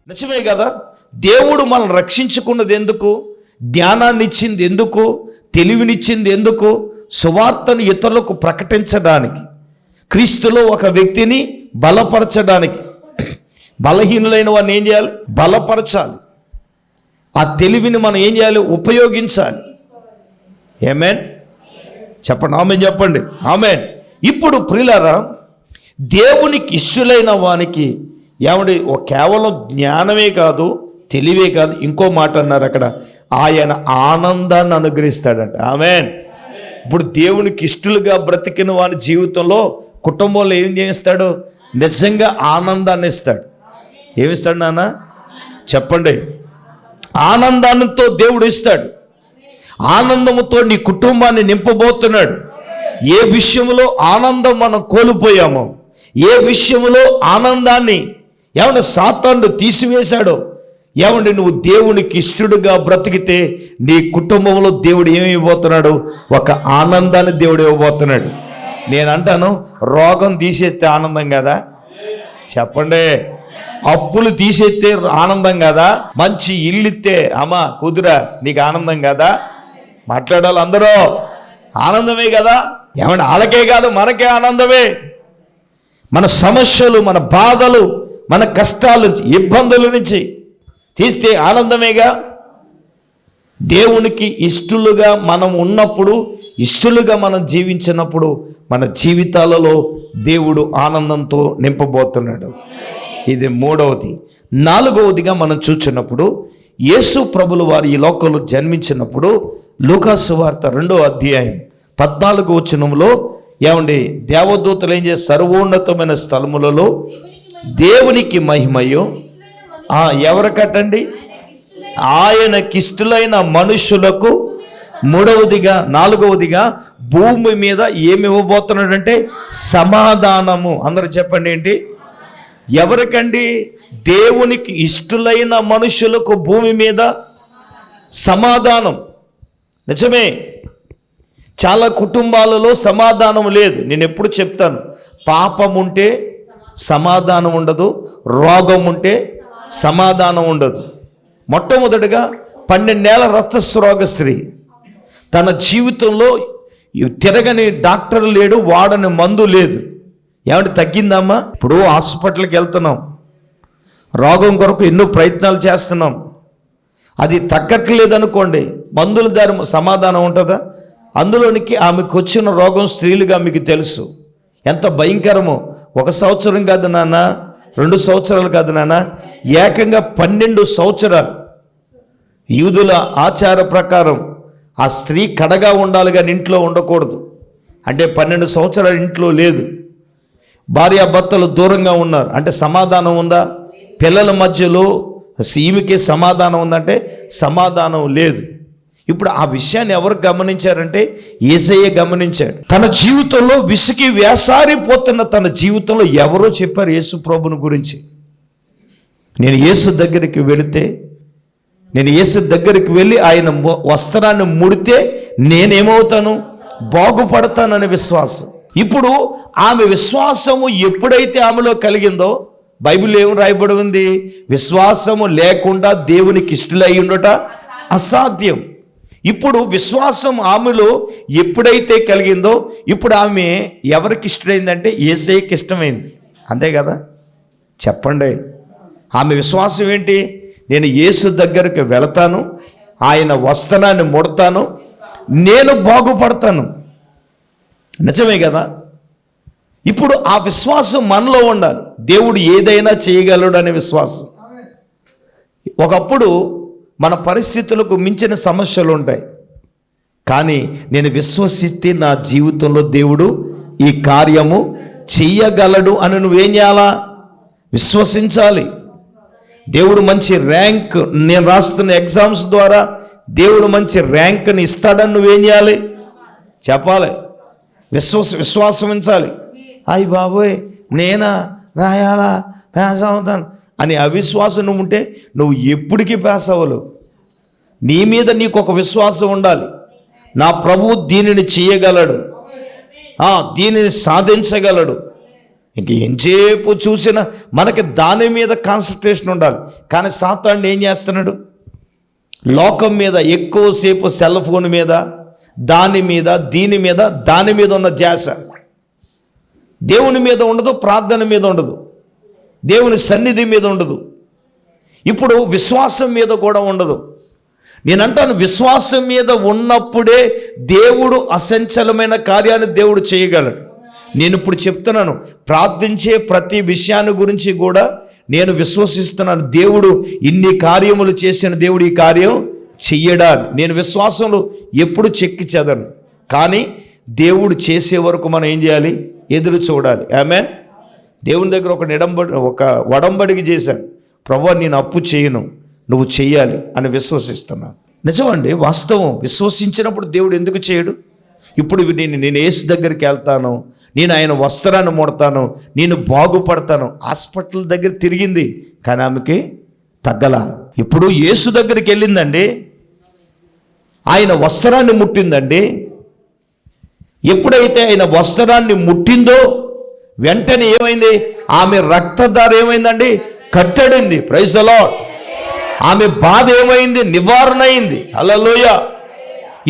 నిజమే కదా? దేవుడు మనం రక్షించుకున్నది ఎందుకు? జ్ఞానాన్ని ఇచ్చింది ఎందుకు? తెలివినిచ్చింది ఎందుకు? సువార్తను ఇతరులకు ప్రకటించడానికి, క్రీస్తులో ఒక వ్యక్తిని బలపరచడానికి. బలహీనులైన వాడిని ఏం చేయాలి? బలపరచాలి. ఆ తెలివిని మనం ఏం చేయాలి? ఉపయోగించాలి. ఆమేన్ చెప్పండి, ఆమేన్ చెప్పండి, ఆమేన్. ఇప్పుడు ప్రియులారా, దేవునికి ఇష్టలైన వానికి ఏమండి కేవలం జ్ఞానమే కాదు, తెలివే కాదు, ఇంకో మాట అన్నారు అక్కడ, ఆయన ఆనందాన్ని అనుగ్రహిస్తాడంట. ఆమేన్. ఇప్పుడు దేవునికి ఇష్టలుగా బ్రతికిన వాని జీవితంలో, కుటుంబంలో ఏం చేస్తాడు? నిజంగా ఆనందాన్ని ఇస్తాడు. ఏమిస్తాడు నాన్న? చెప్పండి. ఆనందాన్నితో దేవుడు ఇస్తాడు. ఆనందముతో నీ కుటుంబాన్ని నింపబోతున్నాడు. ఏ విషయంలో ఆనందం మనం కోల్పోయామో, ఏ విషయంలో ఆనందాన్ని ఏమన్నా సాతానుడు తీసివేశాడో, ఏమండి నువ్వు దేవునికి ఇష్టడుగా బ్రతికితే నీ కుటుంబంలో దేవుడు ఏమి ఇవ్వబోతున్నాడు? ఒక ఆనందాన్ని దేవుడు ఇవ్వబోతున్నాడు. నేను అంటాను, రోగం తీసేస్తే ఆనందం కదా? చెప్పండి. అప్పులు తీసేస్తే ఆనందం కదా? మంచి ఇల్లు ఇస్తే అమ్మా కుదురా నీకు ఆనందం కదా? మాట్లాడాలి అందరూ. ఆనందమే కదా? ఏమంటే వాళ్ళకే కాదు, మనకే ఆనందమే. మన సమస్యలు, మన బాధలు, మన కష్టాల నుంచి, ఇబ్బందుల నుంచి తీస్తే ఆనందమేగా. దేవునికి ఇష్టలుగా మనం ఉన్నప్పుడు, ఇష్టలుగా మనం జీవించినప్పుడు మన జీవితాలలో దేవుడు ఆనందంతో నింపబోతున్నాడు. ఇది మూడవది. నాలుగవదిగా మనం చూసినప్పుడు, యేసు ప్రభులు వారు ఈ లోకంలో జన్మించినప్పుడు లూకాసు వార్త 2వ అధ్యాయం 14వ వచనంలో ఏమండి దేవదూతలు ఏం చేస్తారు? సర్వోన్నతమైన స్థలములలో దేవునికి మహిమయు ఎవరికటండి? ఆయనకిష్టులైన మనుషులకు. మూడవదిగా, నాలుగవదిగా భూమి మీద ఏమి ఇవ్వబోతున్నాడంటే సమాధానము. అందరూ చెప్పండి ఏంటి? ఎవరికండి? దేవునికి ఇష్టలైన మనుషులకు భూమి మీద సమాధానం. నిజమే, చాలా కుటుంబాలలో సమాధానం లేదు. నేను ఎప్పుడు చెప్తాను, పాపం ఉంటే సమాధానం ఉండదు, రోగం ఉంటే సమాధానం ఉండదు. మొట్టమొదటిగా 12 ఏళ్ల రక్తస్రావ స్త్రీ, తన జీవితంలో తిరగని డాక్టర్ లేడు, వాడని మందు లేదు. ఏమంటే తగ్గిందమ్మా? ఇప్పుడు హాస్పిటల్కి వెళ్తున్నాం, రోగం కొరకు ఎన్నో ప్రయత్నాలు చేస్తున్నాం, అది తగ్గట్లేదు అనుకోండి, మందుల దారి సమాధానం ఉంటుందా? అందులోనికి ఆమెకు వచ్చిన రోగం స్త్రీలుగా మీకు తెలుసు ఎంత భయంకరమో. 1 సంవత్సరం కాదు నాన్న, 2 సంవత్సరాలు కాదు నాన్న, ఏకంగా 12 సంవత్సరాలు. యూదుల ఆచార ప్రకారం ఆ స్త్రీ కడగా ఉండాలి కానీ ఇంట్లో ఉండకూడదు. అంటే 12 సంవత్సరాలు ఇంట్లో లేదు, భార్యాభర్తలు దూరంగా ఉన్నారు. అంటే సమాధానం ఉందా? పిల్లల మధ్యలో ఈమెకి సమాధానం ఉందంటే సమాధానం లేదు. ఇప్పుడు ఆ విషయాన్ని ఎవరు గమనించారంటే యేసయ్య గమనించాడు. తన జీవితంలో విసికి వేసారిపోతున్న తన జీవితంలో ఎవరో చెప్పారు యేసు ప్రభుని గురించి. నేను యేసు దగ్గరికి వెళితే, నేను యేసు దగ్గరికి వెళ్ళి ఆయన వస్త్రాన్ని ముడితే నేనేమవుతాను? బాగుపడతాననే విశ్వాసం. ఇప్పుడు ఆమె విశ్వాసము ఎప్పుడైతే ఆమెలో కలిగిందో, బైబిల్లో ఏం రాయబడి ఉంది? విశ్వాసము లేకుండా దేవునికి ఇష్టలై ఉండుట అసాధ్యం. ఇప్పుడు విశ్వాసం ఆమెలో ఎప్పుడైతే కలిగిందో, ఇప్పుడు ఆమె ఎవరికి ఇష్టమైందంటే యేసయ్యకి ఇష్టమైంది. అంతే కదా? చెప్పండి. ఆమె విశ్వాసం ఏంటి? నేను యేసు దగ్గరికి వెళతాను, ఆయన వస్త్రాన్ని ముడతాను, నేను బాగుపడతాను. నిజమే కదా? ఇప్పుడు ఆ విశ్వాసం మనలో ఉండాలి. దేవుడు ఏదైనా చేయగలడు అనే విశ్వాసం. ఒకప్పుడు మన పరిస్థితులకు మించిన సమస్యలు ఉంటాయి, కానీ నేను విశ్వసిస్తే నా జీవితంలో దేవుడు ఈ కార్యము చెయ్యగలడు అని నువ్వేం చేయాలా? విశ్వసించాలి. దేవుడు మంచి ర్యాంక్, నేను రాస్తున్న ఎగ్జామ్స్ ద్వారా దేవుడు మంచి ర్యాంక్ని ఇస్తాడని నువ్వేం చేయాలి? చెప్పాలి. విశ్వాసం ఉంచాలి. అయ్యి బాబోయ్ నేనా రాయాలా, పాస్ అవుతాను అని అవిశ్వాసం నువ్వు ఉంటే నువ్వు ఎప్పటికీ పాస్ అవ్వలేవు. నీ మీద నీకు ఒక విశ్వాసం ఉండాలి. నా ప్రభువు దీనిని చేయగలడు, దీనిని సాధించగలడు. ఇంక ఎంతసేపు చూసినా మనకి దాని మీద కాన్సన్ట్రేషన్ ఉండాలి. కానీ సాతానుడు ఏం చేస్తున్నాడు? లోకం మీద ఎక్కువసేపు సెల్ ఫోన్ మీద, దాని మీద, దీని మీద, దాని మీద ఉన్న ధ్యాస. దేవుని మీద ఉండదు, ప్రార్థన మీద ఉండదు, దేవుని సన్నిధి మీద ఉండదు, ఇప్పుడు విశ్వాసం మీద కూడా ఉండదు. నేనంటాను, విశ్వాసం మీద ఉన్నప్పుడే దేవుడు అసంచలమైన కార్యాన్ని దేవుడు చేయగలడు. నేను ఇప్పుడు చెప్తున్నాను, ప్రార్థించే ప్రతి విషయాన్ని గురించి కూడా నేను విశ్వసిస్తున్నాను. దేవుడు ఇన్ని కార్యములు చేసిన దేవుడు ఈ కార్యం చెయ్యడా. నేను విశ్వాసంలో ఎప్పుడు చెక్కి చెదను. కానీ దేవుడు చేసే వరకు మనం ఏం చేయాలి? ఎదురు చూడాలి. ఆమేన్. దేవుని దగ్గర ఒక వడంబడికి చేశాను. ప్రభువా, నేను అప్పు చేయను, నువ్వు చెయ్యాలి అని విశ్వసిస్తున్నాను. నిజమండి, వాస్తవం. విశ్వసించినప్పుడు దేవుడు ఎందుకు చేయడు? ఇప్పుడు నేను యేసు దగ్గరికి వెళ్తాను, నేను ఆయన వస్త్రాన్ని ముడతాను, నేను బాగుపడతాను. హాస్పిటల్ దగ్గర తిరిగింది కానీ ఆమెకి తగ్గల. ఇప్పుడు యేసు దగ్గరికి వెళ్ళిందండి, ఆయన వస్త్రాన్ని ముట్టిందండి. ఎప్పుడైతే ఆయన వస్త్రాన్ని ముట్టిందో వెంటనే ఏమైంది? ఆమె రక్తధార ఏమైందండి? కట్టడింది. Praise the Lord. ఆమె బాధ ఏమైంది? నివారణ అయింది. హల్లెలూయా.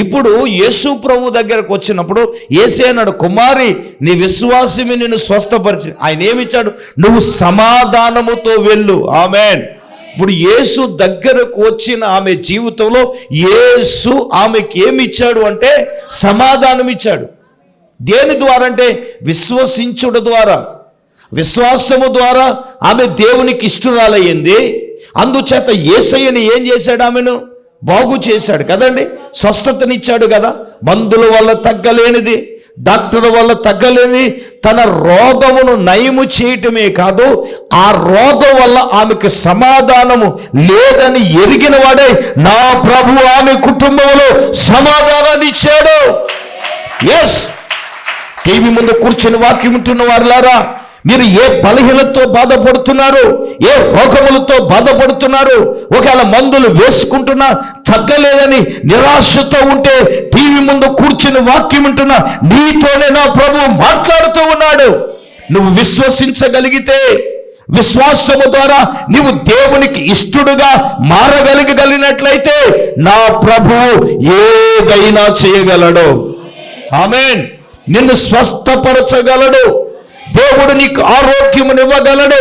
ఇప్పుడు యేసు ప్రభు దగ్గరకు వచ్చినప్పుడు యేసే అన్నాడు, కుమారి, నీ విశ్వాసమే నిన్ను స్వస్థపరిచి. ఆయన ఏమిచ్చాడు? నువ్వు సమాధానముతో వెళ్ళు. ఆమేన్. ఇప్పుడు యేసు దగ్గరకు వచ్చిన ఆమె జీవితంలో యేసు ఆమెకి ఏమి ఇచ్చాడు అంటే సమాధానం ఇచ్చాడు. దేని ద్వారా అంటే విశ్వసించుట ద్వారా. విశ్వాసము ద్వారా ఆమె దేవునికి ఇష్టురాలయ్యింది. అందుచేత యేసయ్యని ఏం చేశాడు? ఆమెను బాగు చేశాడు కదండి, స్వస్థతనిచ్చాడు కదా. మందుల వల్ల తగ్గలేనిది, డాక్టర్ వల్ల తగ్గలేని తన రోగమును నయము చేయటమే కాదు, ఆ రోగం వల్ల ఆమెకు సమాధానము లేదని ఎరిగిన వాడే నా ప్రభు ఆమె కుటుంబంలో సమాధానాన్ని ఇచ్చాడు. ఎస్, టీవీ ముందు కూర్చొని వాక్యం ఉంటున్న వారులారా, మీరు ఏ బలహీనతో బాధపడుతున్నారు, ఏ రోగములతో బాధపడుతున్నారు, ఒకవేళ మందులు వేసుకుంటున్నా తగ్గలేదని నిరాశతో ఉంటే టీవీ ముందు కూర్చుని వాక్యం ఉంటున్నా నీతోనే నా ప్రభువు మాట్లాడుతూ ఉన్నాడు. నువ్వు విశ్వసించగలిగితే, విశ్వాసము ద్వారా నీవు దేవునికి ఇష్టడుగా మారగలిగినట్లయితే నా ప్రభువు ఏదైనా చేయగలడు. ఆమేన్. నిన్ను స్వస్థపరచగలడు. దేవుడు నీకు ఆరోగ్యమునివ్వగలడు.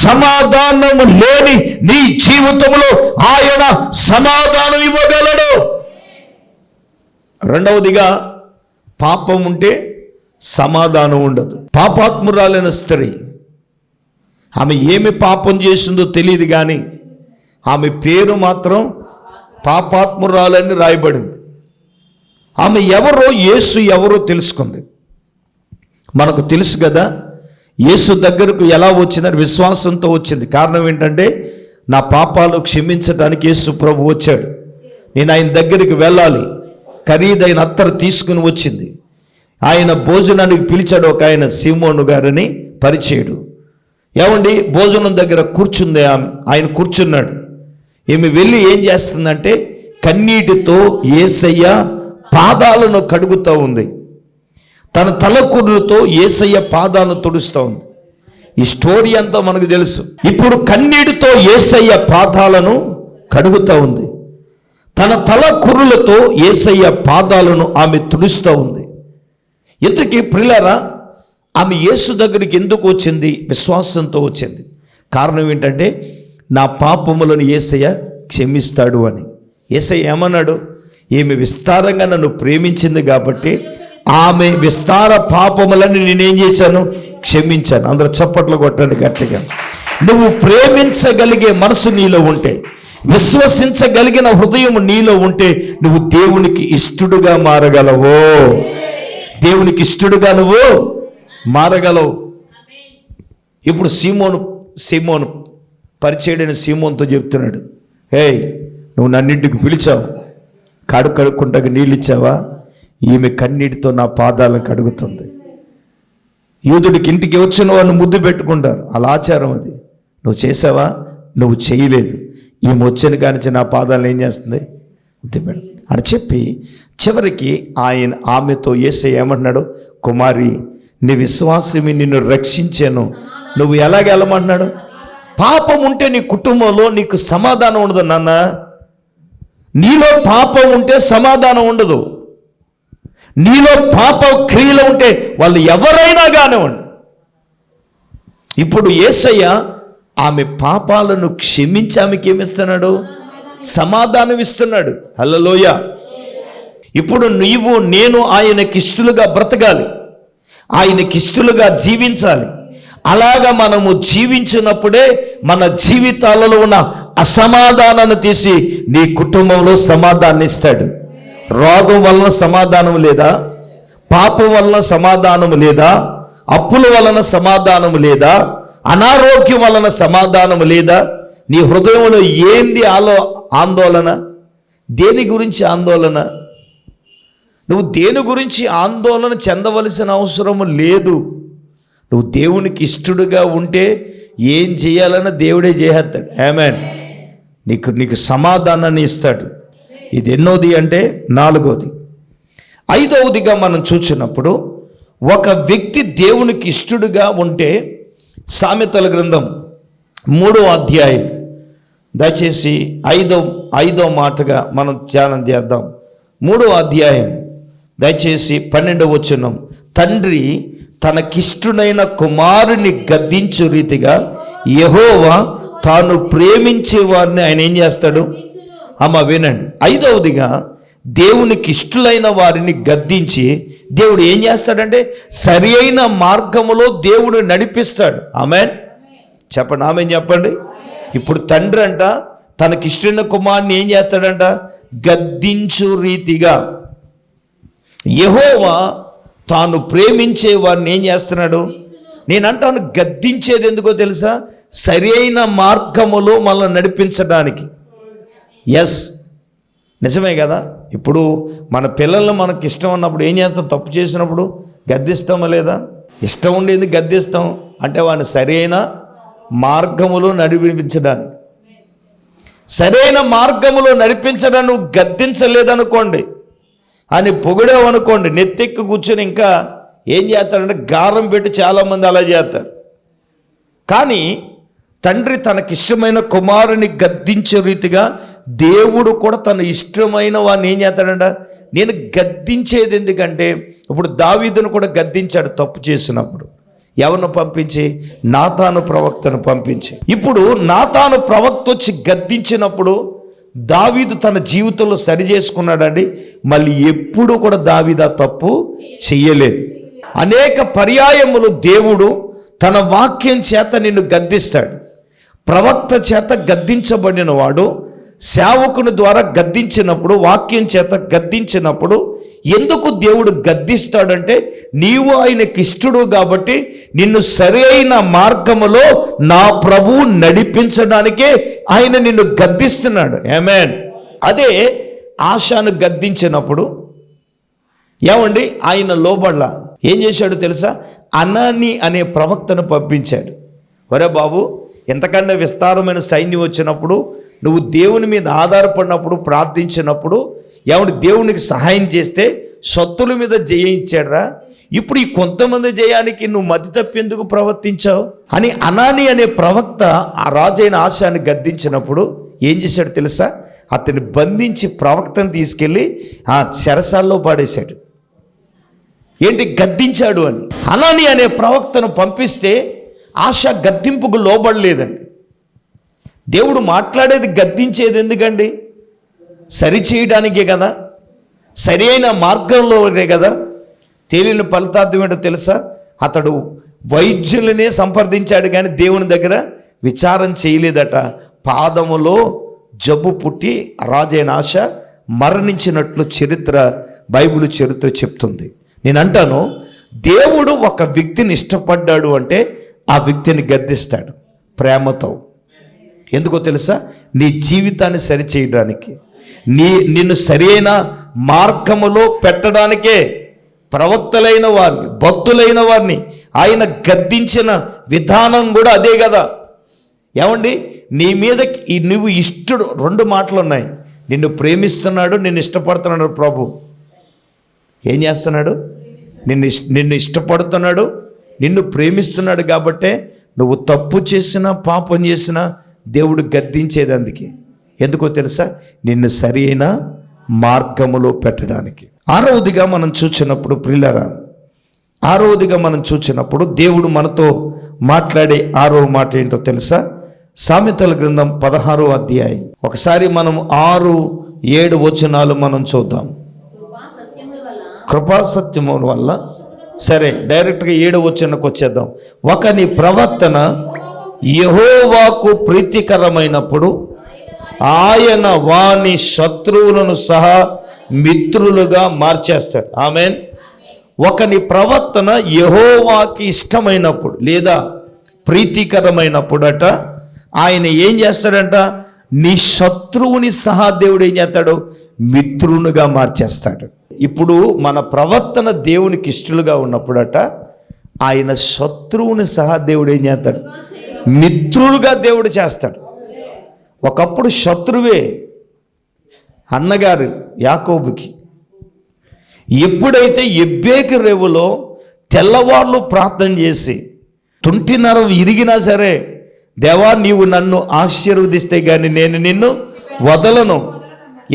సమాధానము లేని నీ జీవితంలో ఆయన సమాధానం ఇవ్వగలడు. రెండవదిగా, పాపం ఉంటే సమాధానం ఉండదు. పాపాత్మురాలైన స్త్రీ, ఆమె ఏమి పాపం చేసిందో తెలియదు కానీ ఆమె పేరు మాత్రం పాపాత్మురాలని రాయబడింది. ఆమె ఎవరో, యేసు ఎవరో తెలుసుకుంది. మనకు తెలుసు కదా, యేసు దగ్గరకు ఎలా వచ్చిందని విశ్వాసంతో వచ్చింది. కారణం ఏంటంటే, నా పాపాలు క్షమించడానికి యేసు ప్రభు వచ్చాడు, నేను ఆయన దగ్గరికి వెళ్ళాలి. ఖరీదైన అత్తరు తీసుకుని వచ్చింది. ఆయన భోజనానికి పిలిచాడు ఒక ఆయన, సీమోను గారని పరిచయుడు. ఏమండి, భోజనం దగ్గర కూర్చుంది. ఆయన కూర్చున్నాడు. ఈమె వెళ్ళి ఏం చేస్తుందంటే కన్నీటితో యేసయ్య పాదాలను కడుగుతూ ఉంది. తన తలకుర్రుతో యేసయ్య పాదాలను తుడుస్తూ ఉంది. ఈ స్టోరీ అంతా మనకు తెలుసు. ఇప్పుడు కన్నీటితో యేసయ్య పాదాలను కడుగుతూ ఉంది. తన తలకుర్రులతో యేసయ్య పాదాలను ఆమె తుడుస్తూ ఉంది. ఇంతకీ ప్రియులారా, ఆమె యేసు దగ్గరికి ఎందుకు వచ్చింది? విశ్వాసంతో వచ్చింది. కారణం ఏంటంటే, నా పాపములను యేసయ్య క్షమిస్తాడు అని. యేసయ్య ఏమన్నాడు? ఈమె విస్తారంగా నన్ను ప్రేమించింది కాబట్టి ఆమె విస్తార పాపములని నేనేం చేశాను? క్షమించాను. అందరూ చప్పట్లు కొట్టండి గట్టిగా. నువ్వు ప్రేమించగలిగే మనసు నీలో ఉంటే, విశ్వసించగలిగిన హృదయం నీలో ఉంటే నువ్వు దేవునికి ఇష్టడుగా మారగలవు. దేవునికి ఇష్టడుగా నువ్వు మారగలవు. ఇప్పుడు సీమోను పరిచయుడైన సీమోన్తో చెప్తున్నాడు, హే, నువ్వు నన్నింటికి పిలిచావు, కడుక్కుంటాక నీళ్ళు ఇచ్చావా? ఈమె కన్నీటితో నా పాదాలను కడుగుతుంది. యూదుడికి ఇంటికి వచ్చిన వాడిని ముద్దు పెట్టుకుంటారు, అలా ఆచారం అది. నువ్వు చేసావా? నువ్వు చేయలేదు. ఈమె వచ్చిన కానించి నా పాదాలను ఏం చేస్తుంది? ముద్దు పెడు అని చెప్పి చివరికి ఆమెతో యేసయ్య ఏమంటున్నాడు? కుమారి, నీ విశ్వాసమే నిన్ను రక్షించాను. నువ్వు ఎలాగ వెళ్ళమంటున్నాడు? పాపం ఉంటే నీ కుటుంబంలో నీకు సమాధానం ఉండదు నాన్న. నీలో పాపం ఉంటే సమాధానం ఉండదు. నీలో పాప క్రియలు ఉంటే వాళ్ళు ఎవరైనా కానివ్వండి. ఇప్పుడు యేసయ్య ఆమె పాపాలను క్షమించి ఆమెకి ఏమిస్తున్నాడు? సమాధానం ఇస్తున్నాడు. హల్లెలూయా. ఇప్పుడు నీవు నేను ఆయనకిష్టులుగా బ్రతకాలి, ఆయనకిష్టులుగా జీవించాలి. అలాగా మనము జీవించినప్పుడే మన జీవితాలలో ఉన్న అసమాధానాన్ని తీసి నీ కుటుంబంలో సమాధానం ఇస్తాడు. రోగం వలన సమాధానం లేదా? పాపం వలన సమాధానం లేదా? అప్పుల వలన సమాధానం లేదా? అనారోగ్యం వలన సమాధానం లేదా? నీ హృదయంలో ఏంది ఆందోళన? దేని గురించి ఆందోళన? నువ్వు దేని గురించి ఆందోళన చెందవలసిన అవసరం లేదు. నువ్వు దేవునికి ఇష్టడుగా ఉంటే ఏం చేయాలన్నా దేవుడే చేసేస్తాడు. ఆమేన్. నీకు సమాధానాన్ని ఇస్తాడు. ఇది ఎన్నోది అంటే 4వది. 5వదిగా మనం చూసినప్పుడు ఒక వ్యక్తి దేవునికి ఇష్టడుగా ఉంటే సామెతల గ్రంథం 3వ అధ్యాయం దయచేసి 5వ మాటగా మనం ధ్యానం చేద్దాం. 3వ అధ్యాయం దయచేసి 12వ వచనం. తండ్రి తనకిష్టునైన కుమారుని గద్దించు రీతిగా యెహోవా తాను ప్రేమించే వారిని ఆయన ఏం చేస్తాడు? వినండి. 5వదిగా దేవునికి ఇష్టలైన వారిని గద్దించి దేవుడు ఏం చేస్తాడంటే సరి అయిన మార్గములో దేవుడు నడిపిస్తాడు. ఆమేన్ చెప్పండి. ఆమేన్ చెప్పండి. ఇప్పుడు తండ్రి అంట తనకిష్టమైన కుమారుని ఏం చేస్తాడంట? గద్దించు రీతిగా. యెహోవా తాను ప్రేమించే వారిని ఏం చేస్తున్నాడు? నేనంటాను గద్దించేది ఎందుకో తెలుసా? సరి అయిన మార్గములో మనల్ని నడిపించడానికి. ఎస్, నిజమే కదా. ఇప్పుడు మన పిల్లల్ని మనకి ఇష్టం ఉన్నప్పుడు ఏం చేస్తాం? తప్పు చేసినప్పుడు గద్దిస్తామా లేదా? ఇష్టం ఉండేది గద్దిస్తాం అంటే వాడిని సరైన మార్గములో నడిపించడానికి. సరైన మార్గములో నడిపించడానికి నువ్వు గద్దించలేదనుకోండి, అని పొగిడావనుకోండి, నెత్తెక్కి కూర్చొని ఇంకా ఏం చేస్తారంటే గారం పెట్టి చాలామంది అలా చేస్తారు. కానీ తండ్రి తనకిష్టమైన కుమారుని గద్దించే రీతిగా దేవుడు కూడా తన ఇష్టమైన వాడిని ఏం చేస్తాడంట? నేను గద్దించేది ఎందుకంటే ఇప్పుడు దావీదును కూడా గద్దించాడు తప్పు చేసినప్పుడు. ఎవరిని పంపించి? నాతాను ప్రవక్తను పంపించి. ఇప్పుడు నాతాను ప్రవక్త వచ్చి గద్దించినప్పుడు దావీదు తన జీవితంలో సరి చేసుకున్నాడండి. మళ్ళీ ఎప్పుడు కూడా దావీదు ఆ తప్పు చెయ్యలేదు. అనేక పర్యాయములు దేవుడు తన వాక్యం చేత నిన్ను గద్దిస్తాడు. ప్రవక్త చేత గద్దించబడిన వాడు సేవకుని ద్వారా గద్దించినప్పుడు, వాక్యం చేత గద్దించినప్పుడు ఎందుకు దేవుడు గద్దిస్తాడంటే నీవు ఆయనకి ఇష్టడు కాబట్టి నిన్ను సరి అయిన మార్గములో నా ప్రభువు నడిపించడానికే ఆయన నిన్ను గద్దిస్తున్నాడు. ఆమేన్. అదే ఆశాను గద్దించినప్పుడు ఏమండి ఆయన లోబడ్ల ఏం చేశాడు తెలుసా? అనాని అనే ప్రవక్తను పంపించాడు. ఒరే బాబు, ఎంతకన్నా విస్తారమైన సైన్యం వచ్చినప్పుడు నువ్వు దేవుని మీద ఆధారపడినప్పుడు ప్రార్థించినప్పుడు ఏమంటే దేవునికి సహాయం చేస్తే శత్రుల మీద జయించాడురా. ఇప్పుడు ఈ కొంతమంది జయానికి నువ్వు మతి తప్పేందుకు ప్రవర్తించావు అని అనాని అనే ప్రవక్త ఆ రాజైన ఆశాన్ని గద్దించినప్పుడు ఏం చేశాడు తెలుసా? అతన్ని బంధించి ప్రవక్తను తీసుకెళ్ళి ఆ చెరసాల్లో పాడేశాడు. ఏంటి? గద్దించాడు అని. అనాని అనే ప్రవక్తను పంపిస్తే ఆశ గద్దింపుకు లోబడలేదండి. దేవుడు మాట్లాడేది గద్దించేది ఎందుకండి? సరిచేయడానికే కదా, సరి అయిన మార్గంలోనే కదా. తేలిన ఫలితార్థం ఏంటో తెలుసా? అతడు వైద్యులనే సంప్రదించాడు కానీ దేవుని దగ్గర విచారం చేయలేదట. పాదములో జబ్బు పుట్టి రాజైన ఆశ మరణించినట్లు బైబిల్ చరిత్ర చెప్తుంది. నేను అంటాను, దేవుడు ఒక వ్యక్తిని ఇష్టపడ్డాడు అంటే ఆ వ్యక్తిని గద్దిస్తాడు ప్రేమతో. ఎందుకో తెలుసా? నీ జీవితాన్ని సరిచేయడానికి, నిన్ను సరైన మార్గములో పెట్టడానికే ప్రవక్తలైన వారిని, భక్తులైన వారిని ఆయన గద్దించిన విధానం కూడా అదే కదా. ఏమండి, నీ మీద నువ్వు ఇష్టడు. 2 మాటలు ఉన్నాయి. నిన్ను ప్రేమిస్తున్నాడు, నిన్ను ఇష్టపడుతున్నాడు ప్రభు. ఏం చేస్తున్నాడు? నిన్ను ఇష్టపడుతున్నాడు, నిన్ను ప్రేమిస్తున్నాడు. కాబట్టే నువ్వు తప్పు చేసినా పాపం చేసినా దేవుడు గద్దించేది అందుకే. ఎందుకో తెలుసా? నిన్ను సరి అయిన మార్గములో పెట్టడానికి. ఆరవదిగా మనం చూసినప్పుడు ప్రియులారా, ఆరవదిగా మనం చూసినప్పుడు దేవుడు మనతో మాట్లాడే ఆరవ మాట ఏంటో తెలుసా? సామెతల గ్రంథం 16వ అధ్యాయం. ఒకసారి మనం 6-7 వచనాలు మనం చూద్దాం. కృపా సత్యముల వల్ల. సరే, డైరెక్ట్గా 7వ వచనానికి వచ్చేద్దాం. ఒకని ప్రవర్తన యెహోవాకు ప్రీతికరమైనప్పుడు ఆయన వాని శత్రువులను సహా మిత్రులుగా మార్చేస్తాడు. ఆమేన్. ఒకని ప్రవర్తన యెహోవాకి ఇష్టమైనప్పుడు లేదా ప్రీతికరమైనప్పుడట ఆయన ఏం చేస్తాడంట? నీ శత్రువుని సహా దేవుడు ఏం చేస్తాడు? మిత్రునిగా మార్చేస్తాడు. ఇప్పుడు మన ప్రవర్తన దేవునికి ఇష్టలుగా ఉన్నప్పుడట ఆయన శత్రువుని సహా దేవుడు ఏం చేస్తాడు? మిత్రులుగా దేవుడు చేస్తాడు. ఒకప్పుడు శత్రువే అన్నగారు యాకోబుకి. ఎప్పుడైతే ఎబ్బేకు రేవులో తెల్లవార్లు ప్రార్థన చేసి తుంటినర ఇరిగినా సరే, దేవా నీవు నన్ను ఆశీర్వదిస్తే గాని నేను నిన్ను వదలను.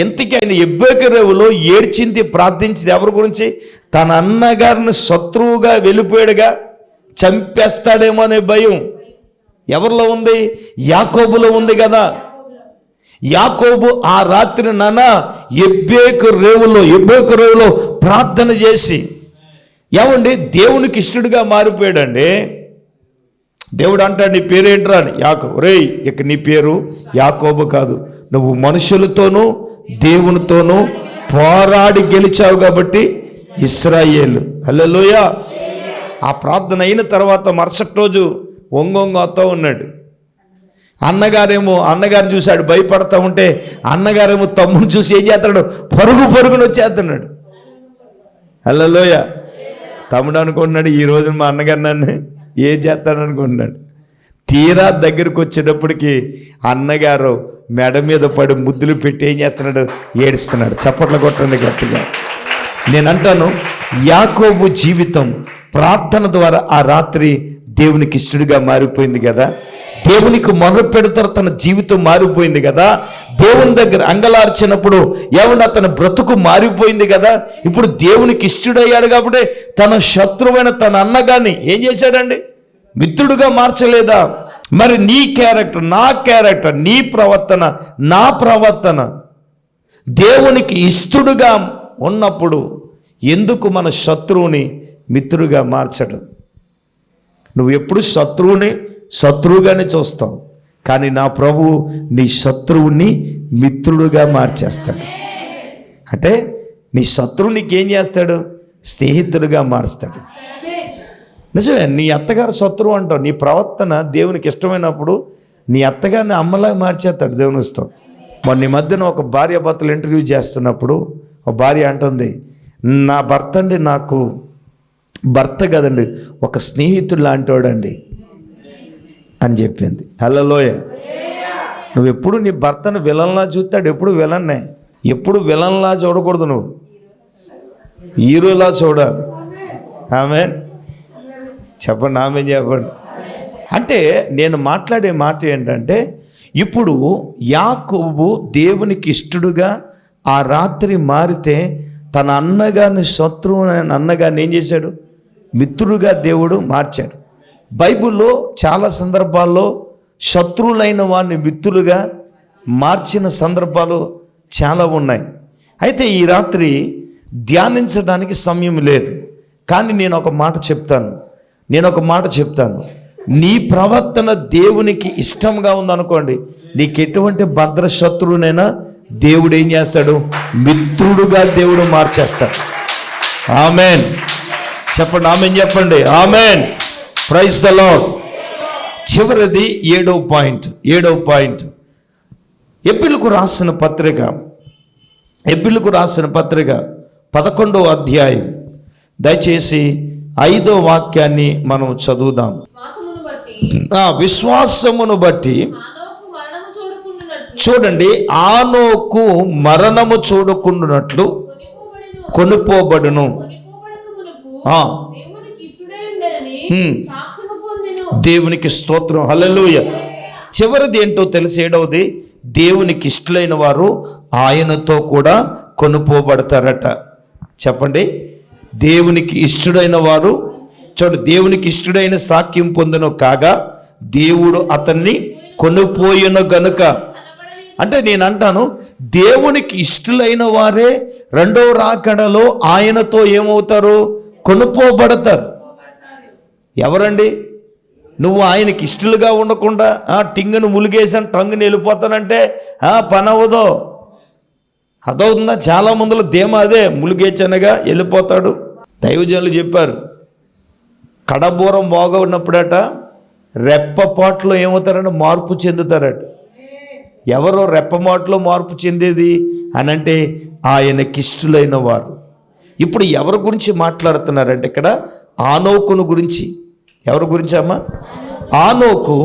ఎంతకీ ఆయన ఎబ్బేకు రేవులో ఏడ్చింది, ప్రార్థించింది ఎవరి గురించి? తన అన్నగారిని శత్రువుగా వెళ్ళిపోయాడుగా, చంపేస్తాడేమో అనే భయం ఎవరిలో ఉంది? యాకోబులో ఉంది కదా. యాకోబు ఆ రాత్రి ఎబ్బేకు రేవులో ప్రార్థన చేసి ఏమండి దేవునికి ఇష్టడుగా మారిపోయాడండి. దేవుడు అంటాడు, నీ పేరేంట్రా అని. యాకోబు. రేయ్, ఇక నీ పేరు యాకోబు కాదు, నువ్వు మనుషులతోనూ దేవునితోనూ పోరాడి గెలిచావు కాబట్టి ఇశ్రాయేలు. హల్లెలూయా. ఆ ప్రార్థన అయిన తర్వాత మరుసటి రోజు ఒంగొంగతో ఉన్నాడు. అన్నగారు చూశాడు, భయపడతా ఉంటే అన్నగారేమో తమ్ముడు చూసి ఏం చేస్తాడు? పరుగున వచ్చేస్తున్నాడు. హల్లెలూయా. తమ్ముడు అనుకుంటున్నాడు, ఈ రోజు మా అన్నగారు నన్ను ఏం చేస్తాడు అనుకుంటున్నాడు. తీరా దగ్గరకు వచ్చేటప్పటికి అన్నగారు మెడ మీద పడి ముద్దులు పెట్టి ఏం చేస్తున్నాడు? ఏడుస్తున్నాడు. చప్పట్లు కొట్టండి గట్టిగా. నేను అంటాను, యాకోబు జీవితం ప్రార్థన ద్వారా ఆ రాత్రి దేవునికి ఇష్టడుగా మారిపోయింది కదా. దేవునికి మొదలు పెడతారు, తన జీవితం మారిపోయింది కదా. దేవుని దగ్గర అంగలార్చినప్పుడు ఏమన్నా తన బ్రతుకు మారిపోయింది కదా. ఇప్పుడు దేవునికి ఇష్టడయ్యాడు కాబట్టి తన శత్రువైన తన అన్నగాన్ని ఏం చేశాడండి? మిత్రుడుగా మార్చలేదా? మరి నీ క్యారెక్టర్, నా క్యారెక్టర్, నీ ప్రవర్తన, నా ప్రవర్తన దేవునికి ఇష్టడుగా ఉన్నప్పుడు ఎందుకు మన శత్రువుని మిత్రుడుగా మార్చడం? నువ్వు ఎప్పుడు శత్రువుగానే చూస్తావు, కానీ నా ప్రభువు నీ శత్రువుని మిత్రుడుగా మార్చేస్తాడు. అంటే నీ శత్రువు నీకేం చేస్తాడు? స్నేహితుడుగా మారుస్తాడు. నిజమే. నీ అత్తగారు శత్రువు అంటావు. నీ ప్రవర్తన దేవునికి ఇష్టమైనప్పుడు నీ అత్తగారిని అమ్మలాగా మార్చేస్తాడు దేవుని ఇష్టం. మొన్న ఈ మధ్యన ఒక భార్య భర్తలు ఇంటర్వ్యూ చేస్తున్నప్పుడు ఒక భార్య అంటుంది, నా భర్త అండి నాకు భర్త కదండి, ఒక స్నేహితుడు లాంటివాడండి అని చెప్పింది. హల్లెలూయా. నువ్వు ఎప్పుడు నీ భర్తను విలన్లా చూస్తాడు, ఎప్పుడు విలన్నే. ఎప్పుడు విలన్లా చూడకూడదు, నువ్వు హీరోలా చూడాలి. ఆమేన్ చెప్పండి, ఆమేన్ చెప్పండి. అంటే నేను మాట్లాడే మాట ఏంటంటే, ఇప్పుడు యాకోబు దేవునికి ఇష్టడుగా ఆ రాత్రి మారితే తన అన్నగారిని శత్రువు అన్నగారిని ఏం చేశాడు? మిత్రుడుగా దేవుడు మార్చాడు. బైబిల్లో చాలా సందర్భాల్లో శత్రువులైన వారిని మిత్రులుగా మార్చిన సందర్భాలు చాలా ఉన్నాయి. అయితే ఈ రాత్రి ధ్యానించడానికి సమయం లేదు, కానీ నేను ఒక మాట చెప్తాను. నీ ప్రవర్తన దేవునికి ఇష్టంగా ఉందనుకోండి, నీకు ఎటువంటి భద్ర శత్రువునైనా దేవుడు ఏం చేస్తాడు? మిత్రుడుగా దేవుడు మార్చేస్తాడు. ఆమెన్ చెప్పండి, ఆమెన్ చెప్పండి, ఆమెన్. Praise the lord. చివరిది 7వ పాయింట్. ఎపిలకు రాసిన పత్రిక 11వ అధ్యాయం, దయచేసి 5వ వాక్యాన్ని మనం చదువుదాం. విశ్వాసమును బట్టి చూడండి, ఆనోకు మరణము చూడకుండానట్లు కొనుపోబడును. దేవునికి స్తోత్రం, హల్లెలూయా. చివరిది ఏంటో తెలిసి 7వది, దేవునికి ఇష్టలైన వారు ఆయనతో కూడా కొనుక్కోబడతారట. చెప్పండి, దేవునికి ఇష్టడైన వారు, చూడు, దేవునికి ఇష్టడైన సాక్ష్యం పొందును కాగా దేవుడు అతన్ని కొనుపోయిన గనుక. అంటే నేను అంటాను, దేవునికి ఇష్టలైన వారే రెండవ రాకడలో ఆయనతో ఏమవుతారు? కొనుక్కోబడతారు. ఎవరండి? నువ్వు ఆయనకి ఇష్టలుగా ఉండకుండా టింగును ములిగేసాను టంగుని వెళ్ళిపోతానంటే పని అవ్వదో. అదవుతుందా? చాలా మందిలో ధీమా అదే, ములిగేచనగా వెళ్ళిపోతాడు. దైవజనులు చెప్పారు, కడబూరం బాగా ఉన్నప్పుడట రెప్పపాట్లో ఏమవుతారంటే మార్పు చెందుతారట. ఎవరో రెప్పమాటలో మార్పు చెందేది అని అంటే ఆయనకిష్టులైన వారు. ఇప్పుడు ఎవరి గురించి మాట్లాడుతున్నారంటే ఇక్కడ ఆనోకును గురించి. ఎవరి గురించి అమ్మా? ఆనోకు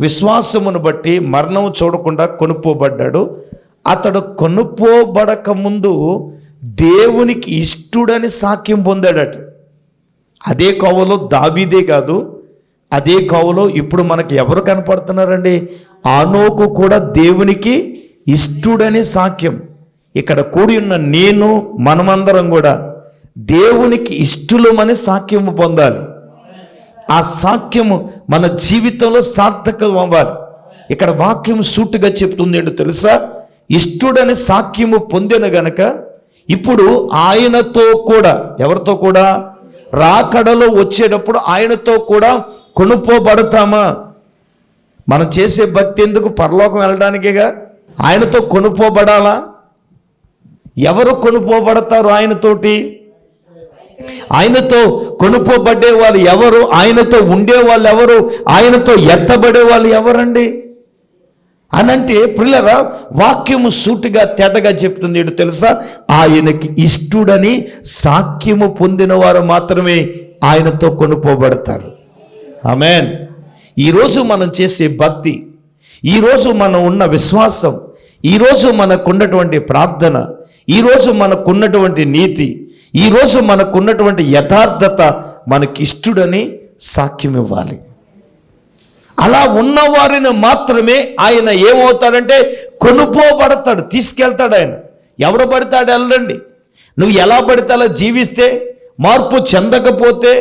విశ్వాసమును బట్టి మరణం చూడకుండా కొనుక్కోబడ్డాడు. అతడు కొనుక్కోబడక ముందు దేవునికి ఇష్టుడని సాక్ష్యం పొందాడట. అదే కోవలో దావీదే కాదు, అదే కోవలో ఇప్పుడు మనకి ఎవరు కనపడుతున్నారండి? ఆనోకు కూడా దేవునికి ఇష్టుడని సాక్ష్యం. ఇక్కడ కూడి ఉన్న నేను, మనమందరం కూడా దేవునికి ఇష్టలమని సాక్ష్యము పొందాలి. ఆ సాక్ష్యము మన జీవితంలో సార్థకం అవ్వాలి. ఇక్కడ వాక్యం సూటుగా చెప్తుంది ఏంటో తెలుసా? ఇష్టుడని సాక్ష్యము పొందిన గనక ఇప్పుడు ఆయనతో కూడా, ఎవరితో కూడా? రాకడలో వచ్చేటప్పుడు ఆయనతో కూడా కొనుక్కోబడతామా? మనం చేసే భక్తి ఎందుకు? పరలోకం వెళ్ళడానికేగా. ఆయనతో కొనుక్కోబడాలా? ఎవరు కొనుక్కోబడతారు ఆయనతోటి? ఆయనతో కొనుక్కోబడ్డే వాళ్ళు ఎవరు? ఆయనతో ఉండే వాళ్ళు ఎవరు? ఆయనతో ఎత్తబడే వాళ్ళు ఎవరండి అనంటే, ప్రియులారా, వాక్యము సూటిగా తేటగా చెప్తుంది ఏంటో తెలుసా? ఆయనకి ఇష్టుడని సాక్ష్యము పొందిన వారు మాత్రమే ఆయనతో కొనుక్కోబడతారు. ఆమేన్. ఈరోజు మనం చేసే భక్తి, ఈరోజు మనం ఉన్న విశ్వాసం, ఈరోజు మనకున్నటువంటి ప్రార్థన, ఈరోజు మనకున్నటువంటి నీతి, ఈరోజు మనకున్నటువంటి యథార్థత మనకిష్టుడని సాక్ష్యం ఇవ్వాలి. అలా ఉన్నవారిని మాత్రమే ఆయన ఏమవుతాడంటే కొనుక్కోబడతాడు, తీసుకెళ్తాడు. ఆయన ఎవడు పడతాడు వెళ్ళండి. నువ్వు ఎలా పడితే అలా జీవిస్తే, మార్పు చెందకపోతే,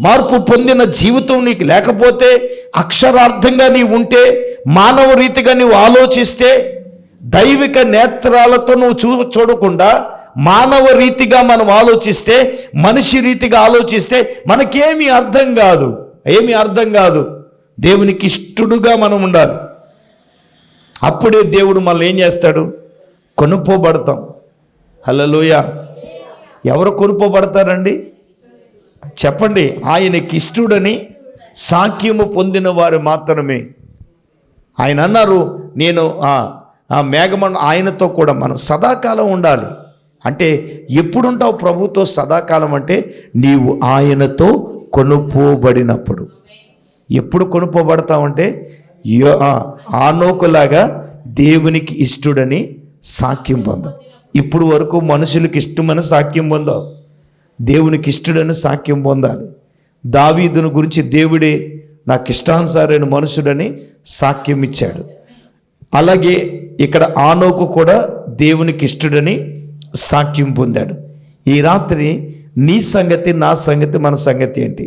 మార్పు పొందిన జీవితం నీకు లేకపోతే, అక్షరార్థంగా నీవు ఉంటే, మానవ రీతిగా నువ్వు ఆలోచిస్తే, దైవిక నేత్రాలతో నువ్వు చూడకుండా మానవ రీతిగా మనం ఆలోచిస్తే, మనిషి రీతిగా ఆలోచిస్తే మనకేమీ అర్థం కాదు, ఏమీ అర్థం కాదు. దేవునికి ఇష్టడుగా మనం ఉండాలి. అప్పుడే దేవుడు మనల్ని ఏం చేస్తాడు? కొనుక్కోబడతాం. హల్లెలూయా. ఎవరు కొనుక్కోబడతారండి? చెప్పండి. ఆయనకి ఇష్టడని సాక్ష్యము పొందిన వారు మాత్రమే. ఆయన అన్నారు, నేను మేఘమను ఆయనతో కూడా మనం సదాకాలం ఉండాలి. అంటే ఎప్పుడుంటావు ప్రభుతో సదాకాలం? అంటే నీవు ఆయనతో కొనుక్కోబడినప్పుడు. ఎప్పుడు కొనుక్కోబడతావంటే ఆనోకులాగా దేవునికి ఇష్టడని సాక్ష్యం పొందావు. ఇప్పుడు వరకు మనుషులకి ఇష్టమని సాక్ష్యం పొందావు, దేవునికి ఇష్టడని సాక్ష్యం పొందాలి. దావీదును గురించి దేవుడే నాకు ఇష్టానుసారైన మనుషుడని సాక్ష్యం ఇచ్చాడు. అలాగే ఇక్కడ ఆనోకు కూడా దేవునికి ఇష్టడని సాక్ష్యం పొందాడు. ఈ రాత్రి నీ సంగతి, నా సంగతి, మన సంగతి ఏంటి?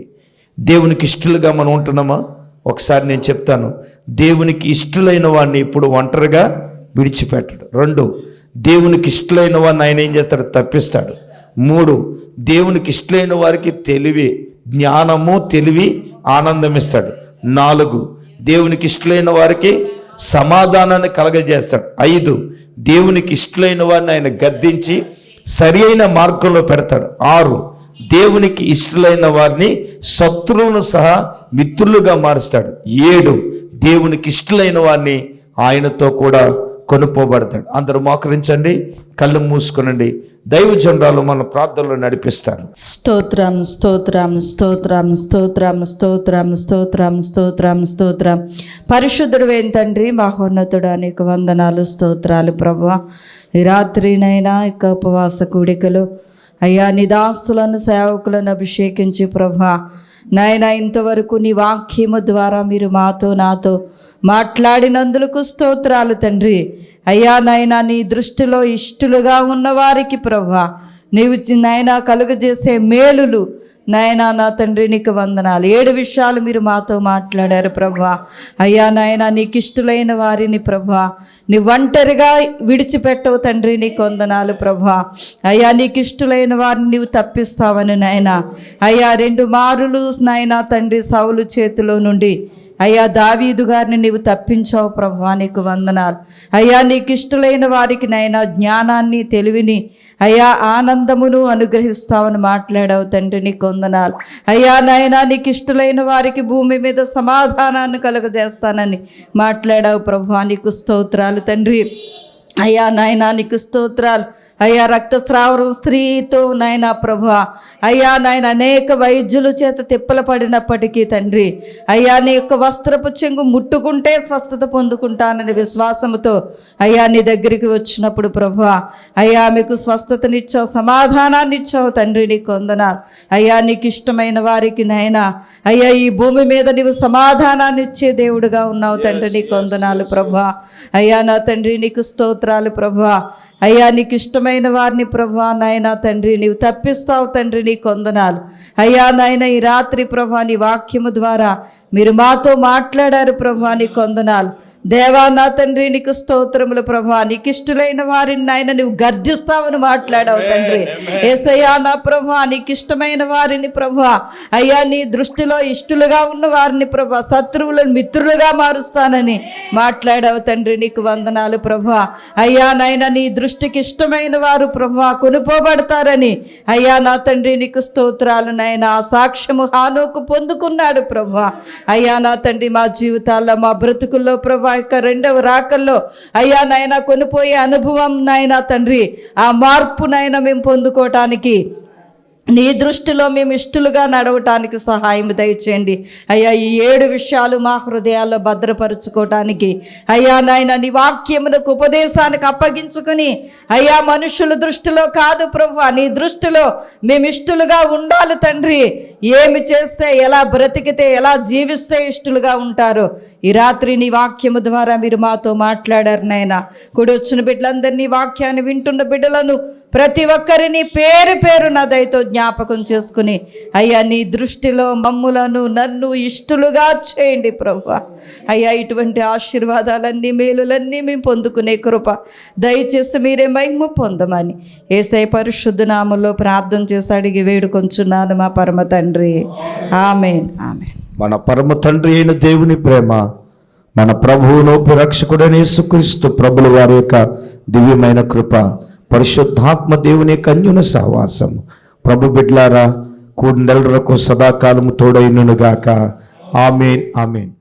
దేవునికి ఇష్టలుగా మనం ఉంటున్నామా? ఒకసారి నేను చెప్తాను. దేవునికి ఇష్టలైన వాడిని ఇప్పుడు ఒంటరిగా విడిచిపెట్టడు. 2, దేవునికి ఇష్టలైన వాడిని ఆయన ఏం చేస్తాడు? తప్పిస్తాడు. 3, దేవునికి ఇష్టలైన వారికి తెలివి, జ్ఞానము, తెలివి, ఆనందం ఇస్తాడు. 4, దేవునికి ఇష్టలైన వారికి సమాధానాన్ని కలగజేస్తాడు. 5, దేవునికి ఇష్టలైన వారిని ఆయన గద్దించి సరి అయిన మార్గంలో పెడతాడు. 6, దేవునికి ఇష్టలైన వారిని శత్రువును సహా మిత్రులుగా మారుస్తాడు. 7, దేవునికి ఇష్టలైన వారిని ఆయనతో కూడా కొనుక్కోబడతాడు. అందరూ మోకరించండి, కళ్ళు మూసుకునండి. దైవజనురాలు మన ప్రార్థనలో నడిపిస్తారు. స్తోత్రం, స్తోత్రం, స్తోత్రం, స్తోత్రం, స్తోత్రం, స్తోత్రం, స్తోత్రం, స్తోత్రం. పరిశుద్ధుడు ఏం తండ్రి, మహోన్నతుడు, అనేక వందనాలు, స్తోత్రాలు ప్రభువా. ఈ రాత్రినైనా ఇక ఉపవాస కూడికలు అయ్యా నీ దాసులను సేవకులను అభిషేకించి ప్రభా నాయన ఇంతవరకు నీ వాక్యము ద్వారా మీరు మాతో నాతో మాట్లాడినందులకు స్తోత్రాలు తండ్రి. అయ్యా నాయన నీ దృష్టిలో ఇష్టలుగా ఉన్నవారికి ప్రభా నీవు నాయన కలుగజేసే మేలులు నాయనా నా తండ్రి నీకు వందనాలు. 7 విషయాలు మీరు మాతో మాట్లాడారు ప్రభా. అయ్యా నాయన నీకు ఇష్టలైన వారిని ప్రభా నీ ఒంటరిగా విడిచిపెట్టవు తండ్రి నీకు వందనాలు ప్రభా. అయ్యా నీకు ఇష్టలైన వారిని నీవు తప్పిస్తావని నాయన. అయ్యా 2 మారులు నాయన తండ్రి సౌలు చేతిలో నుండి అయ్యా దావీదు గారిని నీవు తప్పించావు ప్రభా నీకు వందనాలు. అయ్యా నీకు ఇష్టలైన వారికి నైనా జ్ఞానాన్ని తెలివిని అయ్యా ఆనందమును అనుగ్రహిస్తావని మాట్లాడావు తండ్రి నీకు వందనాలు. అయ్యా నాయనా నీకు ఇష్టలైన వారికి భూమి మీద సమాధానాన్ని కలుగజేస్తానని మాట్లాడావు ప్రభా నీకు స్తోత్రాలు తండ్రి. అయ్యా నాయనా నీకు స్తోత్రాలు. అయ్యా రక్తస్రావం స్త్రీతో నాయనా ప్రభా అయ్యా నాయన అనేక వైద్యుల చేత తిప్పల పడినప్పటికీ తండ్రి అయ్యా నీ యొక్క వస్త్రపు చెంగు ముట్టుకుంటే స్వస్థత పొందుకుంటానని విశ్వాసముతో అయ్యా నీ దగ్గరికి వచ్చినప్పుడు ప్రభా అయ్యా మీకు స్వస్థతనిచ్చావు, సమాధానాన్ని ఇచ్చావు తండ్రి నీకు వందనాలు. అయ్యా నీకు ఇష్టమైన వారికి నాయనా అయ్యా ఈ భూమి మీద నీవు సమాధానాన్ని ఇచ్చే దేవుడుగా ఉన్నావు తండ్రి నీకు వందనాలు ప్రభా. అయ్యా నా తండ్రి నీకు స్తోత్రాలు ప్రభా. అయ్యా నీకు ఇష్టమైన వారిని ప్రభా నాయనా తండ్రి నీవు తప్పిస్తావు తండ్రి నీకు వందనాలు. అయ్యా నాయన ఈ రాత్రి ప్రభా నీ వాక్యము ద్వారా మీరు మాతో మాట్లాడారు ప్రభా నీకు వందనాలు. దేవా నా తండ్రి నీకు స్తోత్రములు ప్రభా. నీకు ఇష్టలైన వారిని నాయన నువ్వు గర్జిస్తావని మాట్లాడావు తండ్రి. యేసయ్యా నా ప్రభా నీకు ఇష్టమైన వారిని ప్రభా అయ్యా నీ దృష్టిలో ఇష్టలుగా ఉన్న వారిని ప్రభా శత్రువులను మిత్రులుగా మారుస్తానని మాట్లాడావు తండ్రి నీకు వందనాలు ప్రభా. అయ్యా నాయన నీ దృష్టికి ఇష్టమైన వారు ప్రభా కొనుపోబడతారని అయ్యా నా తండ్రి నీకు స్తోత్రాలు నాయన. ఆ సాక్ష్యము హానోకు పొందుకున్నాడు ప్రభా. అయ్యా నా తండ్రి మా జీవితాల్లో మా బ్రతుకుల్లో ప్రభా యొక్క 2వ రాకల్లో అయ్యా నాయన కొనిపోయే అనుభవం నాయన తండ్రి ఆ మార్పు నాయన మేము పొందుకోవటానికి నీ దృష్టిలో మేము ఇష్టలుగా నడవటానికి సహాయం దయచేయండి అయ్యా. ఈ 7 విషయాలు మా హృదయాల్లో భద్రపరుచుకోవటానికి అయ్యా నాయన నీ వాక్యములకు ఉపదేశానికి అప్పగించుకుని అయ్యా మనుషుల దృష్టిలో కాదు ప్రభా నీ దృష్టిలో మేము ఇష్టలుగా ఉండాలి తండ్రి. ఏమి చేస్తే ఎలా బ్రతికితే ఎలా జీవిస్తే ఇష్టలుగా ఉంటారో ఈ రాత్రి నీ వాక్యము ద్వారా మీరు మాతో మాట్లాడారు నాయన. కూడి వచ్చిన బిడ్డలందరినీ వాక్యాన్ని వింటున్న బిడ్డలను ప్రతి ఒక్కరిని పేరు పేరు నా దయతో జ్ఞాపకం చేసుకుని అయ్యా నీ దృష్టిలో మమ్ములను నన్ను ఇష్టలుగా చేయండి ప్రభువా. అయ్యా ఇటువంటి ఆశీర్వాదాలన్నీ మేలులన్నీ మేము పొందుకునే కృప దయచేసి మీరే మహిమ పొందమని యేసయ్య పరిశుద్ధ నామములో ప్రార్థన చేసి అడిగి వేడుకొంచున్నాను మా పరమ తండ్రి. ఆమేన్ ఆమేన్. మన పరమ తండ్రి అయిన దేవుని ప్రేమ, మన ప్రభువును రక్షకుడైన యేసుక్రీస్తు ప్రభుల వారి యొక్క దివ్యమైన కృప, పరిశుద్ధాత్మ దేవుని యొక్క అన్యోన్య సహవాసం ప్రభు బిడ్లారా కూడి నెలలకు సదాకాలము తోడైనను గాక. ఆమేన్ ఆమేన్.